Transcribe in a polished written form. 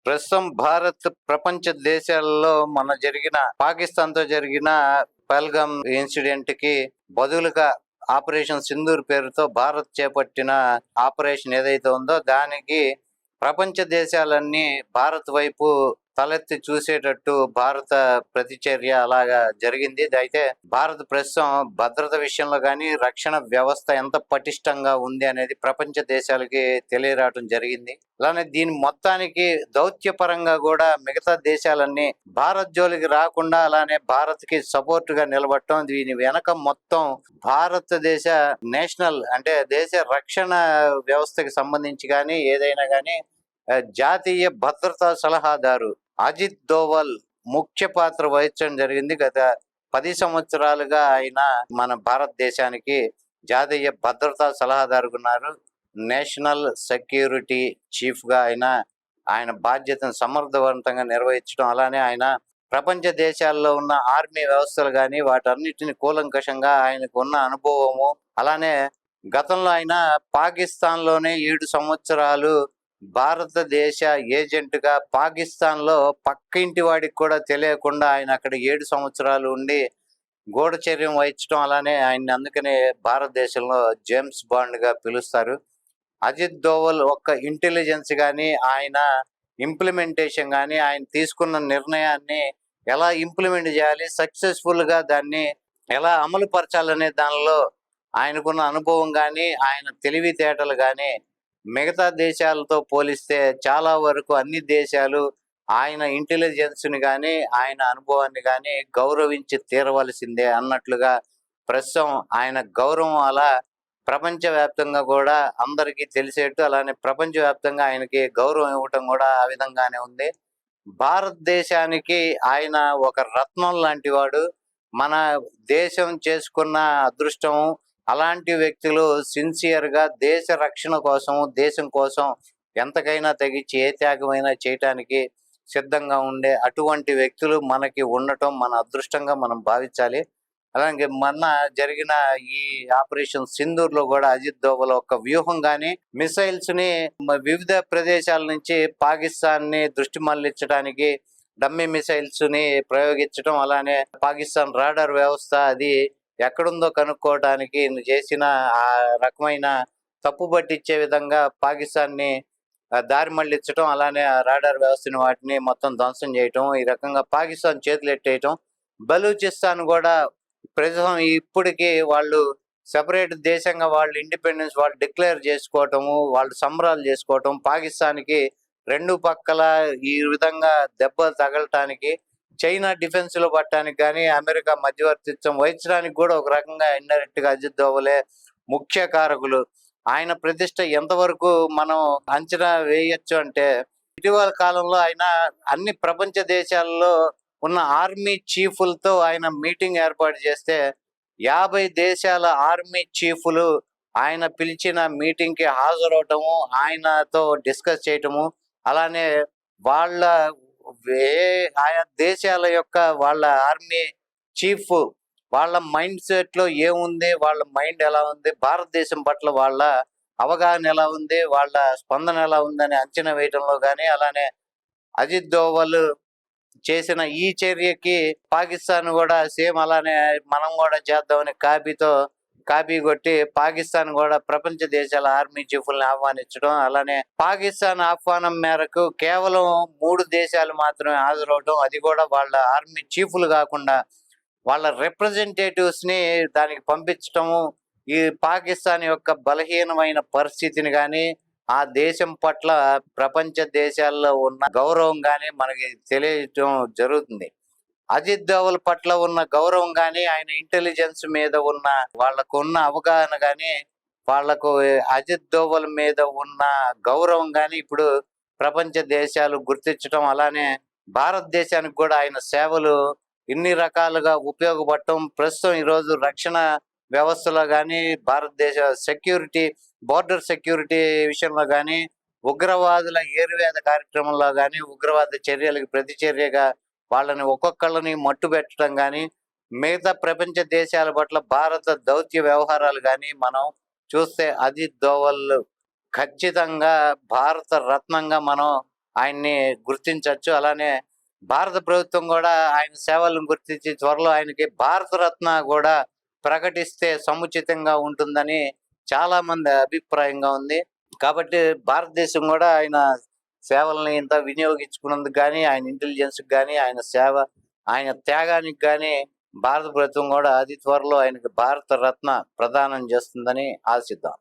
ప్రస్తుతం భారత్ ప్రపంచ దేశాలలో పాకిస్తాన్ తో జరిగిన పహల్గామ్ ఇన్సిడెంట్ కి బదులుగా ఆపరేషన్ సింధూర్ పేరుతో భారత్ చేపట్టిన ఆపరేషన్ ఏదైతే ఉందో దానికి ప్రపంచ దేశాలన్నీ భారత్ వైపు తలెత్తి చూసేటట్టు భారత ప్రతిచర్య అలాగా జరిగింది. అయితే భారత్ ప్రస్తుతం భద్రత విషయంలో కానీ రక్షణ వ్యవస్థ ఎంత పటిష్టంగా ఉంది అనేది ప్రపంచ దేశాలకి తెలియరావడం జరిగింది. అలానే దీని మొత్తానికి దౌత్యపరంగా కూడా మిగతా దేశాలన్నీ భారత్ జోలికి రాకుండా అలానే భారత్ కి సపోర్ట్ గా నిలబడటం, దీని వెనక మొత్తం భారతదేశ నేషనల్ అంటే దేశ రక్షణ వ్యవస్థకి సంబంధించి కానీ ఏదైనా కానీ జాతీయ భద్రతా సలహాదారు అజిత్ దోవల్ ముఖ్య పాత్ర వహించడం జరిగింది. గత 10 సంవత్సరాలుగా ఆయన మన భారతదేశానికి జాతీయ భద్రతా సలహాదారుగా ఉన్నారు. నేషనల్ సెక్యూరిటీ చీఫ్ గా ఆయన బాధ్యతను సమర్థవంతంగా నిర్వహించడం, అలానే ఆయన ప్రపంచ దేశాల్లో ఉన్న ఆర్మీ వ్యవస్థలు కానీ వాటన్నిటిని కూలంకషంగా ఆయనకు ఉన్న అనుభవము, అలానే గతంలో ఆయన పాకిస్తాన్ లోనే 7 సంవత్సరాలు భారతదేశ ఏజెంట్ గా పాకిస్తాన్ లో పక్కింటి వాడికి కూడా తెలియకుండా ఆయన అక్కడ 7 సంవత్సరాలు ఉండి గూఢచర్యం వహించడం, అలానే ఆయన్ని అందుకనే భారతదేశంలో జేమ్స్ బాండ్ గా పిలుస్తారు. అజిత్ దోవల్ ఒక్క ఇంటెలిజెన్స్ కానీ ఆయన ఇంప్లిమెంటేషన్ కానీ ఆయన తీసుకున్న నిర్ణయాన్ని ఎలా ఇంప్లిమెంట్ చేయాలి, సక్సెస్ఫుల్ గా దాన్ని ఎలా అమలు పరచాలనే దానిలో ఆయనకున్న అనుభవం కానీ ఆయన తెలివితేటలు కానీ మిగతా దేశాలతో పోలిస్తే చాలా వరకు అన్ని దేశాలు ఆయన ఇంటెలిజెన్స్ ని కానీ ఆయన అనుభవాన్ని కానీ గౌరవించి తీరవలసిందే అన్నట్లుగా ప్రస్తుతం ఆయన గౌరవం అలా ప్రపంచవ్యాప్తంగా కూడా అందరికీ తెలిసేట్టు, అలానే ప్రపంచవ్యాప్తంగా ఆయనకి గౌరవం ఇవ్వటం కూడా ఆ విధంగానే ఉంది. భారతదేశానికి ఆయన ఒక రత్నం లాంటి వాడు. మన దేశం చేసుకున్న అదృష్టం, అలాంటి వ్యక్తులు సిన్సియర్ గా దేశ రక్షణ కోసం దేశం కోసం ఎంతకైనా తెగించి ఏ త్యాగమైనా చేయటానికి సిద్ధంగా ఉండే అటువంటి వ్యక్తులు మనకి ఉండటం మన అదృష్టంగా మనం భావించాలి. అలాగే మొన్న జరిగిన ఈ ఆపరేషన్ సింధూర్ లో కూడా అజిత్ దోవల్ ఒక వ్యూహం గాని మిసైల్స్ ని వివిధ ప్రదేశాల నుంచి పాకిస్తాన్ ని దృష్టి మళ్లించడానికి డమ్మీ మిసైల్స్ ని ప్రయోగించడం, అలానే పాకిస్తాన్ రాడార్ వ్యవస్థ అది ఎక్కడుందో కనుక్కోవడానికి చేసిన ఆ రకమైన తప్పు పట్టించే విధంగా పాకిస్తాన్ ని దారి మళ్లించడం, అలానే ఆ రాడార్ వ్యవస్థని వాటిని మొత్తం ధ్వంసం చేయటం, ఈ రకంగా పాకిస్తాన్ చేతులు ఎట్టేయటం. బలూచిస్తాన్ కూడా ప్రస్తుతం ఇప్పటికీ వాళ్ళు సెపరేట్ దేశంగా వాళ్ళు ఇండిపెండెన్స్ వాళ్ళు డిక్లేర్ చేసుకోవటము, వాళ్ళు సంబరాలు చేసుకోవటం, పాకిస్తాన్ కి రెండు పక్కల ఈ విధంగా దెబ్బ తగలటానికి చైనా డిఫెన్స్ లో పట్టడానికి కానీ అమెరికా మధ్యవర్తిత్వం వహించడానికి కూడా ఒక రకంగా ఇండైరెక్ట్ గా అజిత్ దోవలే ముఖ్య కారకులు. ఆయన ప్రతిష్ట ఎంతవరకు మనం అంచనా వేయొచ్చు అంటే ఇటీవల కాలంలో ఆయన అన్ని ప్రపంచ దేశాల్లో ఉన్న ఆర్మీ చీఫ్లతో ఆయన మీటింగ్ ఏర్పాటు చేస్తే 50 దేశాల ఆర్మీ చీఫ్లు ఆయన పిలిచిన మీటింగ్ కి హాజరవటము, ఆయనతో డిస్కస్ చేయటము, అలానే వాళ్ళ ఆయా దేశాల యొక్క వాళ్ళ ఆర్మీ చీఫ్ వాళ్ళ మైండ్ సెట్ లో ఏముంది, వాళ్ళ మైండ్ ఎలా ఉంది, భారతదేశం పట్ల వాళ్ళ అవగాహన ఎలా ఉంది, వాళ్ళ స్పందన ఎలా ఉందని అంచనా వేయటంలో కానీ, అలానే అజిత్ దోవల్ చేసిన ఈ చర్యకి పాకిస్తాన్ కూడా సేమ్ అలానే మనం కూడా చేద్దామని కాపీ కొట్టి పాకిస్తాన్ కూడా ప్రపంచ దేశాల ఆర్మీ చీఫ్లను ఆహ్వానించడం, అలానే పాకిస్తాన్ ఆహ్వానం మేరకు కేవలం 3 దేశాలు మాత్రమే హాజరవడం, అది కూడా వాళ్ళ ఆర్మీ చీఫ్లు కాకుండా వాళ్ళ రిప్రజెంటేటివ్స్ ని దానికి పంపించటము, ఈ పాకిస్తాన్ యొక్క బలహీనమైన పరిస్థితిని కానీ ఆ దేశం పట్ల ప్రపంచ దేశాల్లో ఉన్న గౌరవం కానీ మనకి తెలియటం జరుగుతుంది. అజిత్ దోవల్ పట్ల ఉన్న గౌరవం కానీ ఆయన ఇంటెలిజెన్స్ మీద ఉన్న వాళ్లకు ఉన్న అవగాహన కానీ వాళ్లకు అజిత్ దోవల్ మీద ఉన్న గౌరవం కానీ ఇప్పుడు ప్రపంచ దేశాలు గుర్తించడం, అలానే భారతదేశానికి కూడా ఆయన సేవలు ఇన్ని రకాలుగా ఉపయోగపడటం, ప్రస్తుతం ఈరోజు రక్షణ వ్యవస్థలో కానీ భారతదేశ సెక్యూరిటీ బోర్డర్ సెక్యూరిటీ విషయంలో కానీ ఉగ్రవాదుల ఏరువేద కార్యక్రమంలో కానీ ఉగ్రవాద చర్యలకు ప్రతిచర్యగా వాళ్ళని ఒక్కొక్కళ్ళని మట్టు పెట్టడం కానీ మిగతా ప్రపంచ దేశాల పట్ల భారత దౌత్య వ్యవహారాలు కానీ మనం చూస్తే అజిత్ దోవల్ ఖచ్చితంగా భారత రత్నంగా మనం ఆయన్ని గుర్తించవచ్చు. అలానే భారత ప్రభుత్వం కూడా ఆయన సేవలను గుర్తించి త్వరలో ఆయనకి భారతరత్న కూడా ప్రకటిస్తే సముచితంగా ఉంటుందని చాలా మంది అభిప్రాయంగా ఉంది. కాబట్టి భారతదేశం కూడా ఆయన సేవల్ని ఇంత వినియోగించుకున్నందుకు గాని, ఆయన ఇంటెలిజెన్స్‌కి గాని, ఆయన సేవ, ఆయన త్యాగానికి గాని భారత ప్రభుత్వం కూడా అతి త్వరలో ఆయనకి భారత రత్న ప్రదానం చేస్తుందని ఆశిద్దాం.